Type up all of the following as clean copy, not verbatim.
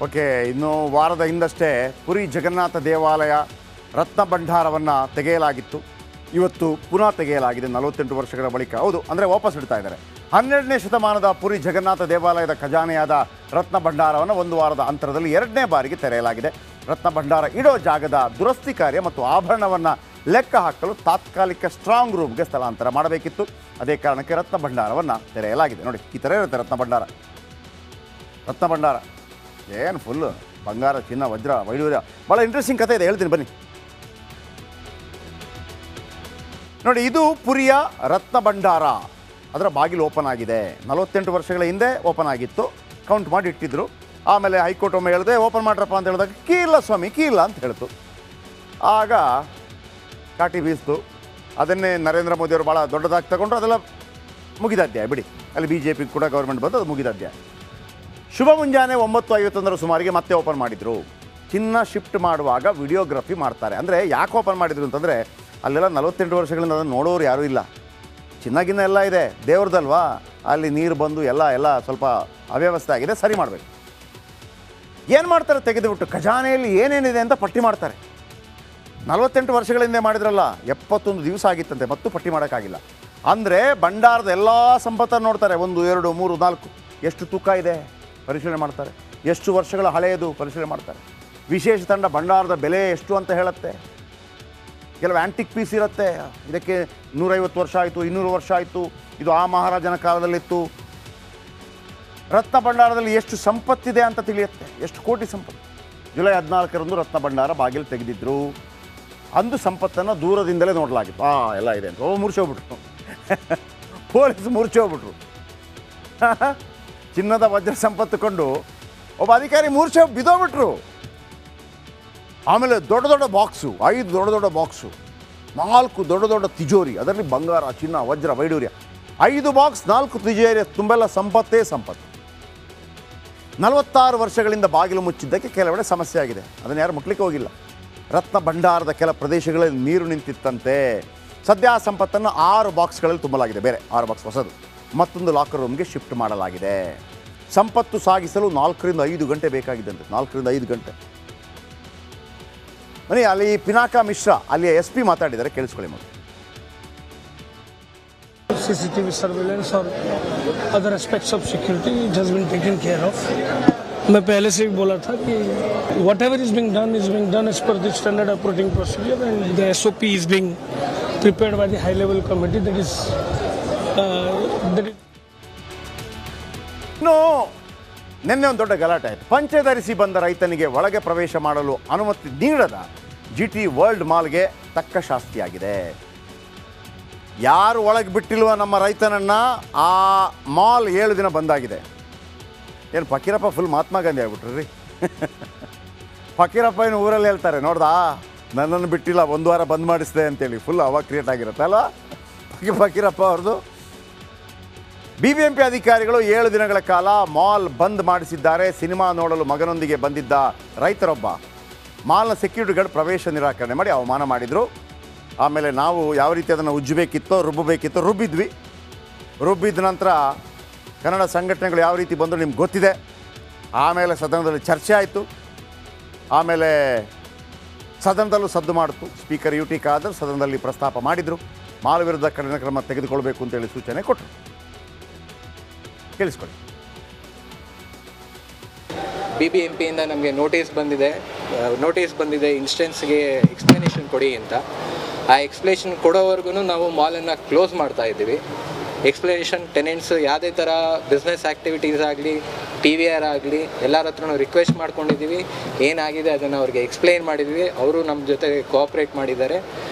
Okay, ಇನ್ನು ವಾರದ ಹಿಂದಷ್ಟೇ ಪುರಿ ಜಗನ್ನಾಥ ದೇವಾಲಯ ರತ್ನ ಭಂಡಾರವನ್ನು ತೆಗೆಯಲಾಗಿತ್ತು. ಇವತ್ತು ಪುನಃ ತೆಗೆಯಲಾಗಿದೆ 48 ವರ್ಷಗಳ ಬಳಿಕ. ಹೌದು, ಅಂದರೆ ವಾಪಸ್ ಇಡ್ತಾ ಇದ್ದಾರೆ. 12ನೇ ಶತಮಾನದ ಪುರಿ ಜಗನ್ನಾಥ ದೇವಾಲಯದ ಖಜಾನೆಯಾದ ರತ್ನ ಭಂಡಾರವನ್ನು ಒಂದು ವಾರದ ಅಂತರದಲ್ಲಿ 2ನೇ ಬಾರಿಗೆ ತೆರೆಯಲಾಗಿದೆ. ರತ್ನ ಭಂಡಾರ ಇಡೋ ಜಾಗದ ದುರಸ್ತಿ ಕಾರ್ಯ ಮತ್ತು ಆಭರಣವನ್ನು ಲೆಕ್ಕ ಹಾಕಲು ತಾತ್ಕಾಲಿಕ ಸ್ಟ್ರಾಂಗ್ ರೂಮ್ಗೆ ಸ್ಥಳಾಂತರ ಮಾಡಬೇಕಿತ್ತು. ಅದೇ ಕಾರಣಕ್ಕೆ ರತ್ನ ಭಂಡಾರವನ್ನು ತೆರೆಯಲಾಗಿದೆ. ನೋಡಿ, ಈ ಥರ ಇರುತ್ತೆ ರತ್ನ ಭಂಡಾರ ಏನು ಫುಲ್ಲು ಬಂಗಾರ, ಚಿನ್ನ, ವಜ್ರ, ವೈಡೂರ್ಯ. ಭಾಳ ಇಂಟ್ರೆಸ್ಟಿಂಗ್ ಕಥೆ ಇದೆ, ಹೇಳ್ತೀನಿ ಬನ್ನಿ. ನೋಡಿ, ಇದು ಪುರಿಯ ರತ್ನ ಭಂಡಾರ. ಅದರ ಬಾಗಿಲು ಓಪನ್ ಆಗಿದೆ. 48 ವರ್ಷಗಳ ಹಿಂದೆ ಓಪನ್ ಆಗಿತ್ತು, ಕೌಂಟ್ ಮಾಡಿ ಇಟ್ಟಿದ್ರು. ಆಮೇಲೆ ಹೈಕೋರ್ಟ್ ಒಮ್ಮೆ ಹೇಳಿದೆ ಓಪನ್ ಮಾಡ್ರಪ್ಪ ಅಂತ ಹೇಳಿದಾಗ ಕೀ ಇಲ್ಲ ಸ್ವಾಮಿ, ಕೀ ಇಲ್ಲ ಅಂತ ಹೇಳ್ತು. ಆಗ ಕಾಟಿ ಬೀಸ್ತು. ಅದನ್ನೇ ನರೇಂದ್ರ ಮೋದಿಯವರು ಭಾಳ ದೊಡ್ಡದಾಗಿ ತಗೊಂಡ್ರು. ಅದೆಲ್ಲ ಮುಗಿದ ಅಧ್ಯಾಯ ಬಿಡಿ. ಅಲ್ಲಿ BJP ಕೂಡ ಗೌರ್ಮೆಂಟ್ ಬಂದು ಅದು ಮುಗಿದ ಅಧ್ಯಾಯ. ಶುಭ ಮುಂಜಾನೆ 9:51 ಸುಮಾರಿಗೆ ಮತ್ತೆ ಓಪನ್ ಮಾಡಿದರು. ಚಿನ್ನ ಶಿಫ್ಟ್ ಮಾಡುವಾಗ ವಿಡಿಯೋಗ್ರಫಿ ಮಾಡ್ತಾರೆ. ಅಂದರೆ ಯಾಕೆ ಓಪನ್ ಮಾಡಿದ್ರು ಅಂತಂದರೆ ಅಲ್ಲೆಲ್ಲ 48 ವರ್ಷಗಳಿಂದ ಅದನ್ನು ನೋಡೋರು ಯಾರೂ ಇಲ್ಲ. ಚಿನ್ನಗಿನ್ನ ಎಲ್ಲ ಇದೆ, ದೇವ್ರದಲ್ವಾ, ಅಲ್ಲಿ ನೀರು ಬಂದು ಎಲ್ಲ ಸ್ವಲ್ಪ ಅವ್ಯವಸ್ಥೆ ಆಗಿದೆ, ಸರಿ ಮಾಡಬೇಕು. ಏನು ಮಾಡ್ತಾರೆ, ತೆಗೆದುಬಿಟ್ಟು ಖಜಾನೆಯಲ್ಲಿ ಏನೇನಿದೆ ಅಂತ ಪಟ್ಟಿ ಮಾಡ್ತಾರೆ. 48 ವರ್ಷಗಳ ಹಿಂದೆ ಮಾಡಿದ್ರಲ್ಲ, 71 ದಿವಸ ಆಗಿತ್ತಂತೆ, ಮತ್ತು ಪಟ್ಟಿ ಮಾಡೋಕ್ಕಾಗಿಲ್ಲ. ಅಂದರೆ ಭಂಡಾರದ ಎಲ್ಲ ಸಂಪತ್ತನ್ನು ನೋಡ್ತಾರೆ. 1, 2, 3, 4 ಎಷ್ಟು ತೂಕ ಇದೆ ಪರಿಶೀಲನೆ ಮಾಡ್ತಾರೆ. ಎಷ್ಟು ವರ್ಷಗಳ ಹಳೆಯದು ಪರಿಶೀಲನೆ ಮಾಡ್ತಾರೆ. ವಿಶೇಷ ತಂಡ ಭಂಡಾರದ ಬೆಲೆ ಎಷ್ಟು ಅಂತ ಹೇಳುತ್ತೆ. ಕೆಲವು ಆ್ಯಂಟಿಕ್ ಪೀಸ್ ಇರುತ್ತೆ, ಇದಕ್ಕೆ 150 ವರ್ಷ ಆಯಿತು, 200 ವರ್ಷ ಆಯಿತು, ಇದು ಆ ಮಹಾರಾಜನ ಕಾಲದಲ್ಲಿತ್ತು. ರತ್ನ ಭಂಡಾರದಲ್ಲಿ ಎಷ್ಟು ಸಂಪತ್ತಿದೆ ಅಂತ ತಿಳಿಯುತ್ತೆ, ಎಷ್ಟು ಕೋಟಿ ಸಂಪತ್ತು. ಜುಲೈ 14ರಂದು ರತ್ನ ಭಂಡಾರ ಬಾಗಿಲು ತೆಗೆದಿದ್ರು. ಅಂದು ಸಂಪತ್ತನ್ನು ದೂರದಿಂದಲೇ ನೋಡಲಾಗಿತ್ತು. ಎಲ್ಲ ಇದೆ ಅಂತ ಮೂರ್ಛೋಗ್ಬಿಟ್ರು. ಪೊಲೀಸ್ ಮೂರ್ಛೋಗ್ಬಿಟ್ರು. ಚಿನ್ನದ ವಜ್ರ ಸಂಪತ್ತು ಕೊಂಡು ಒಬ್ಬ ಅಧಿಕಾರಿ ಮೂರ್ಛೆ ಬಿದ್ದೋಗ್ಬಿಟ್ರು. ಆಮೇಲೆ ದೊಡ್ಡ ದೊಡ್ಡ ಬಾಕ್ಸು, 5 ದೊಡ್ಡ ಬಾಕ್ಸು, 4 ದೊಡ್ಡ ತಿಜೋರಿ, ಅದರಲ್ಲಿ ಬಂಗಾರ, ಚಿನ್ನ, ವಜ್ರ, ವೈಡೂರ್ಯ. 5 ಬಾಕ್ಸ್, 4 ತಿಜೋರಿ, ತುಂಬೆಲ್ಲ ಸಂಪತ್ತೇ ಸಂಪತ್ತು. 46 ವರ್ಷಗಳಿಂದ ಬಾಗಿಲು ಮುಚ್ಚಿದ್ದಕ್ಕೆ ಕೆಲವೆಡೆ ಸಮಸ್ಯೆ ಆಗಿದೆ. ಅದನ್ನು ಯಾರು ಮುಟ್ಲಿಕ್ಕೆ ಹೋಗಿಲ್ಲ. ರತ್ನ ಭಂಡಾರದ ಕೆಲ ಪ್ರದೇಶಗಳಲ್ಲಿ ನೀರು ನಿಂತಿತ್ತಂತೆ. ಸದ್ಯ ಆ ಸಂಪತ್ತನ್ನು 6 ಬಾಕ್ಸ್ಗಳಲ್ಲಿ ತುಂಬಲಾಗಿದೆ. ಬೇರೆ 6 ಬಾಕ್ಸ್ ಹೊಸದು. ಮತ್ತೊಂದು ಲಾಕರ್ ರೂಮ್ಗೆ ಶಿಫ್ಟ್ ಮಾಡಲಾಗಿದೆ. ಸಂಪತ್ತು ಸಾಗಿಸಲು 4 ರಿಂದ 5 ಗಂಟೆ ಬೇಕಾಗಿದ್ದಂತೆ. 4 ರಿಂದ 5 ಗಂಟೆ. ಬನ್ನಿ, ಅಲ್ಲಿ ಪಿನಾಕ ಮಿಶ್ರಾ, ಅಲ್ಲಿಯ SP ಮಾತಾಡಿದ್ದಾರೆ, ಕೇಳಿಸ್ಕೊಳ್ಳಿ ಮೊದಲು. CCTV surveillance और other aspects of security it has been taken care of. मैं पहले से भी बोला था कि whatever is being done as per the standard operating procedure, and the SOP is being prepared by the high level committee that is ಇನ್ನು ನಿನ್ನೆ ಒಂದು ದೊಡ್ಡ ಗಲಾಟೆ ಆಯಿತು. ಪಂಚೆ ಧರಿಸಿ ಬಂದ ರೈತನಿಗೆ ಒಳಗೆ ಪ್ರವೇಶ ಮಾಡಲು ಅನುಮತಿ ನೀಡದ GT ವರ್ಲ್ಡ್ ಮಾಲ್ಗೆ ತಕ್ಕ ಶಾಸ್ತಿಯಾಗಿದೆ. ಯಾರು ಒಳಗೆ ಬಿಟ್ಟಿಲ್ವ ನಮ್ಮ ರೈತನನ್ನು, ಆ ಮಾಲ್ 7 ದಿನ ಬಂದಾಗಿದೆ. ಏನು ಫಕೀರಪ್ಪ ಫುಲ್ ಮಹಾತ್ಮ ಗಾಂಧಿ ಆಗ್ಬಿಟ್ರಿ ರೀ. ಫಕೀರಪ್ಪ ಏನು ಊರಲ್ಲಿ ಹೇಳ್ತಾರೆ, ನೋಡ್ದಾ ನನ್ನನ್ನು ಬಿಟ್ಟಿಲ್ಲ, 1 ವಾರ ಬಂದ್ ಮಾಡಿಸಿದೆ ಅಂತೇಳಿ ಫುಲ್ ಅವಾಗ ಕ್ರಿಯೇಟ್ ಆಗಿರುತ್ತೆ ಅಲ್ವಾ ಫಕೀರಪ್ಪ ಅವ್ರದ್ದು. BBMP ಅಧಿಕಾರಿಗಳು 7 ದಿನಗಳ ಕಾಲ ಮಾಲ್ ಬಂದ್ ಮಾಡಿಸಿದ್ದಾರೆ. ಸಿನಿಮಾ ನೋಡಲು ಮಗನೊಂದಿಗೆ ಬಂದಿದ್ದ ರೈತರೊಬ್ಬ ಮಾಲ್ನ ಸೆಕ್ಯೂರಿಟಿ ಗಾರ್ಡ್ ಪ್ರವೇಶ ನಿರಾಕರಣೆ ಮಾಡಿ ಅವಮಾನ ಮಾಡಿದರು. ಆಮೇಲೆ ನಾವು ಯಾವ ರೀತಿ ಅದನ್ನು ಉಜ್ಜಬೇಕಿತ್ತೋ ರುಬ್ಬಬೇಕಿತ್ತೋ ರುಬ್ಬಿದ ನಂತರ ಕನ್ನಡ ಸಂಘಟನೆಗಳು ಯಾವ ರೀತಿ ಬಂದರೂ ನಿಮ್ಗೆ ಗೊತ್ತಿದೆ. ಆಮೇಲೆ ಸದನದಲ್ಲಿ ಚರ್ಚೆ ಆಯಿತು. ಆಮೇಲೆ ಸದನದಲ್ಲೂ ಸದ್ದು ಮಾಡಿತು. ಸ್ಪೀಕರ್ UT ಖಾದರ್ ಸದನದಲ್ಲಿ ಪ್ರಸ್ತಾಪ ಮಾಡಿದರು. ಮಾಲ್ ವಿರುದ್ಧ ಕಠಿಣ ಕ್ರಮ ತೆಗೆದುಕೊಳ್ಬೇಕು ಅಂತೇಳಿ ಸೂಚನೆ ಕೊಟ್ಟರು. ಕೇಳಿಸ್ಕೊಳ್ಳಿ. BBMPಯಿಂದ ನಮಗೆ ನೋಟಿಸ್ ಬಂದಿದೆ ಇನ್ಸ್ಟೆನ್ಸ್ಗೆ ಎಕ್ಸ್ಪ್ಲನೇಷನ್ ಕೊಡಿ ಅಂತ. ಆ ಎಕ್ಸ್ಪ್ಲನೇಷನ್ ಕೊಡೋವರೆಗೂ ನಾವು ಮಾಲನ್ನು ಕ್ಲೋಸ್ ಮಾಡ್ತಾ ಇದ್ದೀವಿ. ಎಕ್ಸ್ಪ್ಲನೇಷನ್ ಟೆನೆಂಟ್ಸ್ ಯಾವುದೇ ಥರ ಬಿಸ್ನೆಸ್ ಆ್ಯಕ್ಟಿವಿಟೀಸ್ ಆಗಲಿ, TVR ಆಗಲಿ, ಎಲ್ಲರ ಹತ್ರನೂ ರಿಕ್ವೆಸ್ಟ್ ಮಾಡ್ಕೊಂಡಿದ್ದೀವಿ. ಏನಾಗಿದೆ ಅದನ್ನು ಅವ್ರಿಗೆ ಎಕ್ಸ್ಪ್ಲೈನ್ ಮಾಡಿದ್ವಿ. ಅವರು ನಮ್ಮ ಜೊತೆ ಕೋಆಪ್ರೇಟ್ ಮಾಡಿದ್ದಾರೆ.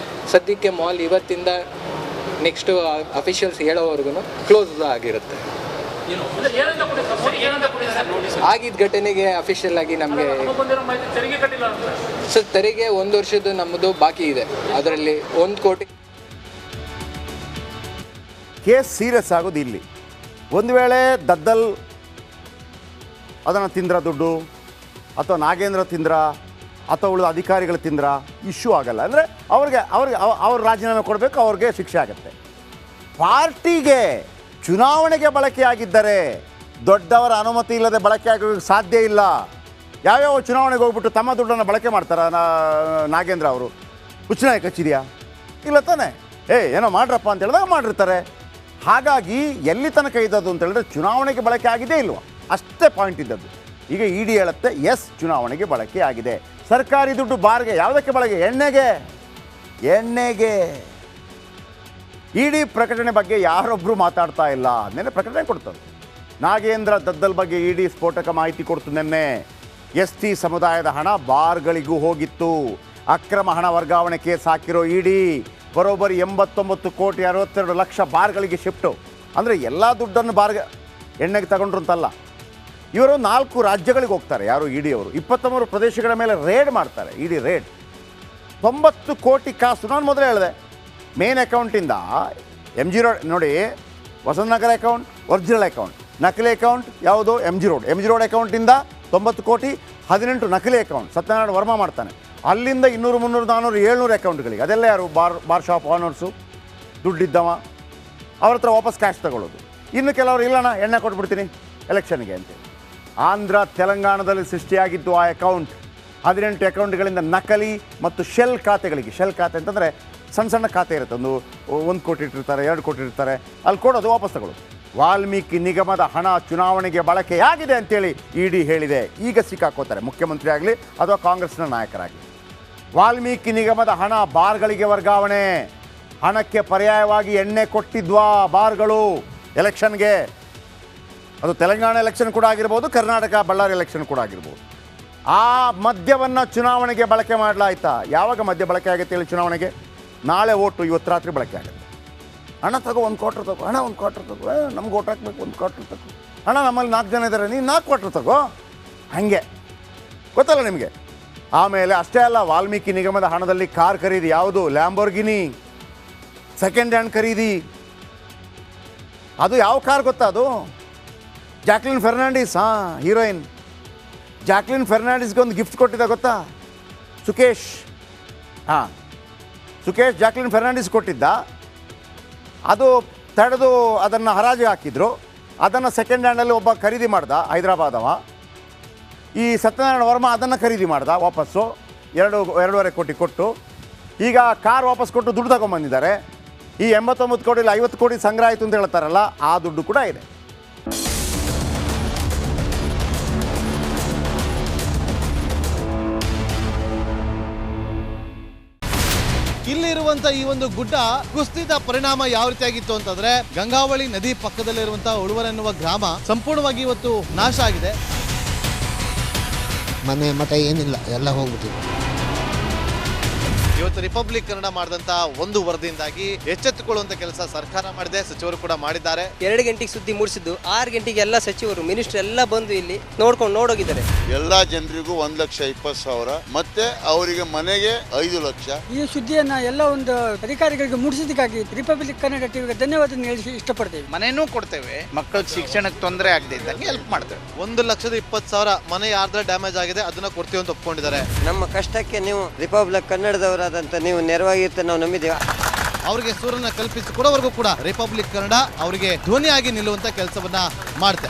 ಸದ್ಯಕ್ಕೆ ಮಾಲ್ ಇವತ್ತಿಂದ ನೆಕ್ಸ್ಟು ಅಫಿಷಿಯಲ್ಸ್ ಹೇಳೋವರೆಗೂ ಕ್ಲೋಸ್ ಆಗಿರುತ್ತೆ. ಆಗಿದ್ದ ಘಟನೆಗೆ ಅಫಿಷಿಯಲ್ ಆಗಿ ನಮಗೆ ಸರ್ ತೆರಿಗೆ 1 ವರ್ಷದ್ದು ನಮ್ಮದು ಬಾಕಿ ಇದೆ. ಅದರಲ್ಲಿ 1 ಕೋಟಿ. ಕೇಸ್ ಸೀರಿಯಸ್ ಆಗೋದು ಇಲ್ಲಿ. ಒಂದು ವೇಳೆ ದದ್ದಲ್ ಅದನ್ನು ತಿಂದ್ರ ದುಡ್ಡು, ಅಥವಾ ನಾಗೇಂದ್ರ ತಿಂದ್ರ, ಅಥವಾ ಉಳಿದ ಅಧಿಕಾರಿಗಳು ತಿಂದ್ರ ಇಶ್ಯೂ ಆಗಲ್ಲ. ಅಂದರೆ ಅವ್ರು ರಾಜೀನಾಮೆ ಕೊಡಬೇಕು, ಅವ್ರಿಗೆ ಶಿಕ್ಷೆ ಆಗುತ್ತೆ. ಪಾರ್ಟಿಗೆ ಚುನಾವಣೆಗೆ ಬಳಕೆಯಾಗಿದ್ದರೆ ದೊಡ್ಡವರ ಅನುಮತಿ ಇಲ್ಲದೆ ಬಳಕೆ ಆಗೋಕ್ಕೆ ಸಾಧ್ಯ ಇಲ್ಲ. ಯಾವ್ಯಾವ ಚುನಾವಣೆಗೆ ಹೋಗ್ಬಿಟ್ಟು ತಮ್ಮ ದುಡ್ಡನ್ನು ಬಳಕೆ ಮಾಡ್ತಾರ ನಾಗೇಂದ್ರ ಅವರು? ಉಚ್ಚನಾಯ ಕಚ್ಚಿದೆಯಾ? ಇಲ್ಲ ತಾನೆ. ಏನೋ ಮಾಡ್ರಪ್ಪ ಅಂತ ಹೇಳಿದಾಗ ಮಾಡಿರ್ತಾರೆ. ಹಾಗಾಗಿ ಎಲ್ಲಿ ತನಕ ಇದ್ದದ್ದು ಅಂತ ಹೇಳಿದ್ರೆ ಚುನಾವಣೆಗೆ ಬಳಕೆ ಆಗಿದೆ ಇಲ್ವಾ ಅಷ್ಟೇ ಪಾಯಿಂಟ್ ಇದ್ದದ್ದು. ಈಗ ಇಡಿ ಹೇಳುತ್ತೆ ಎಸ್ ಚುನಾವಣೆಗೆ ಬಳಕೆ ಆಗಿದೆ. ಸರ್ಕಾರಿ ದುಡ್ಡು ಬಾರ್ಗೆ ಯಾವುದಕ್ಕೆ ಬಳಕೆ? ಎಣ್ಣೆಗೆ. ಇಡಿ ಪ್ರಕಟಣೆ ಬಗ್ಗೆ ಯಾರೊಬ್ಬರು ಮಾತಾಡ್ತಾ ಇಲ್ಲ. ನಿನ್ನೆ ಪ್ರಕಟಣೆ ಕೊಡ್ತಾರೆ. ನಾಗೇಂದ್ರ ದದ್ದಲ್ ಬಗ್ಗೆ ಇಡಿ ಸ್ಫೋಟಕ ಮಾಹಿತಿ ಕೊಡ್ತು ನಿನ್ನೆ. ST ಸಮುದಾಯದ ಹಣ ಬಾರ್ಗಳಿಗೂ ಹೋಗಿತ್ತು. ಅಕ್ರಮ ಹಣ ವರ್ಗಾವಣೆ ಕೇಸ್ ಹಾಕಿರೋ ಇಡಿ ಬರೋಬ್ಬರಿ 89,62,00,000 ಬಾರ್ಗಳಿಗೆ ಶಿಫ್ಟು. ಅಂದರೆ ಎಲ್ಲ ದುಡ್ಡನ್ನು ಎಣ್ಣೆಗೆ ತಗೊಂಡ್ರು ಅಂತಲ್ಲ. ಇವರು 4 ರಾಜ್ಯಗಳಿಗೆ ಹೋಗ್ತಾರೆ. ಯಾರು ಇಡಿ ಅವರು 23 ಪ್ರದೇಶಗಳ ಮೇಲೆ ರೇಡ್ ಮಾಡ್ತಾರೆ. ಇಡಿ ರೇಡ್ 90 ಕೋಟಿ ಕಾಸು. ನಾನು ಮೊದಲೇ ಹೇಳಿದೆ, ಮೇನ್ ಅಕೌಂಟಿಂದ MG ರೋಡ್ ನೋಡಿ, ವಸಂತನಗರ ಅಕೌಂಟ್ ಒರಿಜಿನಲ್ ಅಕೌಂಟ್, ನಕಲಿ ಅಕೌಂಟ್ ಯಾವುದು MG ರೋಡ್ ಅಕೌಂಟಿಂದ 90 ಕೋಟಿ, 18 ನಕಲಿ ಅಕೌಂಟ್ ಸತ್ಯನಾರಾಯಣ ವರ್ಮ ಮಾಡ್ತಾನೆ. ಅಲ್ಲಿಂದ 200, 300, 400, 700 ಅಕೌಂಟ್ಗಳಿಗೆ. ಅದೆಲ್ಲ ಯಾರು? ಬಾರ್ ಶಾಪ್ ಓನರ್ಸು, ದುಡ್ಡಿದ್ದವ, ಅವ್ರ ಹತ್ರ ವಾಪಸ್ ಕ್ಯಾಶ್ ತಗೊಳ್ಳೋದು. ಇನ್ನು ಕೆಲವರು ಇಲ್ಲಣ್ಣ ಎಣ್ಣೆ ಕೊಟ್ಬಿಡ್ತೀನಿ ಎಲೆಕ್ಷನ್ಗೆ ಅಂತೇಳಿ. ಆಂಧ್ರ ತೆಲಂಗಾಣದಲ್ಲಿ ಸೃಷ್ಟಿಯಾಗಿದ್ದು ಆ ಅಕೌಂಟ್ 18 ಅಕೌಂಟ್ಗಳಿಂದ ನಕಲಿ ಮತ್ತು ಶೆಲ್ ಖಾತೆಗಳಿಗೆ. ಶೆಲ್ ಖಾತೆ ಅಂತಂದರೆ ಸಣ್ಣ ಸಣ್ಣ ಖಾತೆ ಇರುತ್ತೆ. 1 ಕೋಟಿ ಇಟ್ಟಿರ್ತಾರೆ, 2 ಕೋಟಿ ಇರ್ತಾರೆ, ಅಲ್ಲಿ ಕೊಡೋದು, ವಾಪಸ್ ತಗೊಳ್ಳೋದು. ವಾಲ್ಮೀಕಿ ನಿಗಮದ ಹಣ ಚುನಾವಣೆಗೆ ಬಳಕೆಯಾಗಿದೆ ಅಂತೇಳಿ ಇಡಿ ಹೇಳಿದೆ. ಈಗ ಸಿಕ್ಕಾಕೋತಾರೆ ಮುಖ್ಯಮಂತ್ರಿ ಆಗಲಿ ಅಥವಾ ಕಾಂಗ್ರೆಸ್ನ ನಾಯಕರಾಗಲಿ. ವಾಲ್ಮೀಕಿ ನಿಗಮದ ಹಣ ಬಾರ್ಗಳಿಗೆ ವರ್ಗಾವಣೆ. ಹಣಕ್ಕೆ ಪರ್ಯಾಯವಾಗಿ ಎಣ್ಣೆ ಕೊಟ್ಟಿದ್ವಾ ಬಾರ್ಗಳು ಎಲೆಕ್ಷನ್ಗೆ? ಅದು ತೆಲಂಗಾಣ ಎಲೆಕ್ಷನ್ ಕೂಡ ಆಗಿರ್ಬೋದು, ಕರ್ನಾಟಕ ಬಳ್ಳಾರಿ ಎಲೆಕ್ಷನ್ ಕೂಡ ಆಗಿರ್ಬೋದು. ಆ ಮದ್ಯವನ್ನು ಚುನಾವಣೆಗೆ ಬಳಕೆ ಮಾಡಲಾಯ್ತಾ? ಯಾವಾಗ ಮದ್ಯ ಬಳಕೆ ಆಗುತ್ತೆ ಹೇಳಿ ಚುನಾವಣೆಗೆ? ನಾಳೆ ಓಟು, ಇವತ್ತು ರಾತ್ರಿ ಬಳಕೆ ಆಗುತ್ತೆ. ಹಣ ತಗೋ, 1 ಕ್ವಾರ್ಟರ್ ತಗೋ, ಹಣ 1 ಕ್ವಾರ್ಟರ್ ತಗೋ, ನಮ್ಗೆ ಓಟ್ ಹಾಕ್ಬೇಕು, 1 ಕ್ವಾರ್ಟರ್ ತಗೋ, ಹಣ ನಮ್ಮಲ್ಲಿ 4 ಜನ ಇದ್ದಾರೆ, ನೀನು 4 ಕ್ವಾರ್ಟರ್ ತಗೋ, ಹಾಗೆ ಗೊತ್ತಲ್ಲ ನಿಮಗೆ. ಆಮೇಲೆ ಅಷ್ಟೇ ಅಲ್ಲ, ವಾಲ್ಮೀಕಿ ನಿಗಮದ ಹಣದಲ್ಲಿ ಕಾರ್ ಖರೀದಿ. ಯಾವುದು? ಲ್ಯಾಂಬೋರ್ಗಿನಿ ಸೆಕೆಂಡ್ ಹ್ಯಾಂಡ್ ಖರೀದಿ. ಅದು ಯಾವ ಕಾರ್ ಗೊತ್ತಾ? ಅದು ಜಾಕ್ಲಿನ್ ಫೆರ್ನಾಂಡಿಸ್, ಹೀರೋಯಿನ್ ಜಾಕ್ಲಿನ್ ಫೆರ್ನಾಂಡಿಸ್ಗೆ ಒಂದು ಗಿಫ್ಟ್ ಕೊಟ್ಟಿದ್ದ ಗೊತ್ತಾ? ಸುಕೇಶ್ ಜಾಕ್ಲಿನ್ ಫೆರ್ನಾಂಡಿಸ್ ಕೊಟ್ಟಿದ್ದ. ಅದು ತಡೆದು ಅದನ್ನು ಹರಾಜಿಗೆ ಹಾಕಿದ್ರು. ಅದನ್ನು ಸೆಕೆಂಡ್ ಹ್ಯಾಂಡಲ್ಲಿ ಒಬ್ಬ ಖರೀದಿ ಮಾಡ್ದ, ಹೈದರಾಬಾದವ. ಈ ಸತ್ಯನಾರಾಯಣ ವರ್ಮ ಅದನ್ನು ಖರೀದಿ ಮಾಡ್ದ ವಾಪಸ್ಸು 2.5 ಕೋಟಿ ಕೊಟ್ಟು. ಈಗ ಕಾರ್ ವಾಪಸ್ ಕೊಟ್ಟು ದುಡ್ಡು ತಗೊಂಬಂದಿದ್ದಾರೆ. ಈ 89 ಕೋಟಿಲಿ 50 ಕೋಟಿ ಸಂಗ್ರಹ ಆಯಿತು ಅಂತ ಹೇಳ್ತಾರಲ್ಲ, ಆ ದುಡ್ಡು ಕೂಡ ಇದೆ. ಇಲ್ಲಿರುವಂತ ಈ ಒಂದು ಗುಡ್ಡ ಕುಸಿದ ಪರಿಣಾಮ ಯಾವ ರೀತಿಯಾಗಿತ್ತು ಅಂತಂದ್ರೆ, ಗಂಗಾವಳಿ ನದಿ ಪಕ್ಕದಲ್ಲಿರುವಂತಹ ಉಳುವರ್ ಎನ್ನುವ ಗ್ರಾಮ ಸಂಪೂರ್ಣವಾಗಿ ಇವತ್ತು ನಾಶ ಆಗಿದೆ. ಮನೆ ಮಠ ಏನಿಲ್ಲ, ಎಲ್ಲ ಹೋಗ್ಬಿಟ್ಟಿದೆ. ಇವತ್ತು ರಿಪಬ್ಲಿಕ್ ಕನ್ನಡ ಮಾಡಿದಂತ ಒಂದು ವರದಿಯಿಂದಾಗಿ ಎಚ್ಚೆತ್ತುಕೊಳ್ಳುವಂತ ಕೆಲಸ ಸರ್ಕಾರ ಮಾಡಿದೆ, ಸಚಿವರು ಕೂಡ ಮಾಡಿದ್ದಾರೆ. 2 ಗಂಟೆಗೆ ಸುದ್ದಿ ಮೂಡಿಸಿದ್ದು 6 ಗಂಟೆಗೆ ಎಲ್ಲ ಸಚಿವರು ಮಿನಿಸ್ಟರ್ ಎಲ್ಲ ಬಂದು ಇಲ್ಲಿ ನೋಡೋಗಿದ್ದಾರೆ. ಎಲ್ಲಾ ಜನರಿಗೂ 1,20,000 ಮತ್ತೆ ಅವರಿಗೆ ಮನೆಗೆ 5 ಲಕ್ಷ. ಈ ಸುದ್ದಿಯನ್ನ ಎಲ್ಲ ಒಂದು ಅಧಿಕಾರಿಗಳಿಗೆ ಮೂಡಿಸಿದ್ದಕ್ಕಾಗಿ ರಿಪಬ್ಲಿಕ್ ಕನ್ನಡ ಟಿವಿಗೆ ಧನ್ಯವಾದ ಹೇಳಿ ಇಷ್ಟಪಡ್ತೇವೆ. ಮನೆನೂ ಕೊಡ್ತೇವೆ, ಮಕ್ಕಳ ಶಿಕ್ಷಣಕ್ಕೆ ತೊಂದರೆ ಆಗದೆ ಇದ್ದಂಗೆ ಹೆಲ್ಪ್ ಮಾಡ್ತೇವೆ. 1,20,000 ಮನೆ ಯಾರ್ದ್ರ ಡ್ಯಾಮೇಜ್ ಆಗಿದೆ ಅದನ್ನ ಕೊಡ್ತೀವಿ ಅಂತ ಒಪ್ಕೊಂಡಿದ್ದಾರೆ. ನಮ್ಮ ಕಷ್ಟಕ್ಕೆ ನೀವು ರಿಪಬ್ಲಿಕ್ ಕನ್ನಡದವರಾದಂತ ನೀವು ನೆರವಾಗಿರುತ್ತೆ ನಾವು ನಂಬಿದ್ದೇವೆ. ಅವರಿಗೆ ಸೂರನ್ನ ಕಲ್ಪಿಸಿಕೊಡೋವರೆಗೂ ಕೂಡ ರಿಪಬ್ಲಿಕ್ ಕನ್ನಡ ಅವರಿಗೆ ಧ್ವನಿಯಾಗಿ ನಿಲ್ಲುವಂತ ಕೆಲಸವನ್ನ ಮಾಡುತ್ತೆ.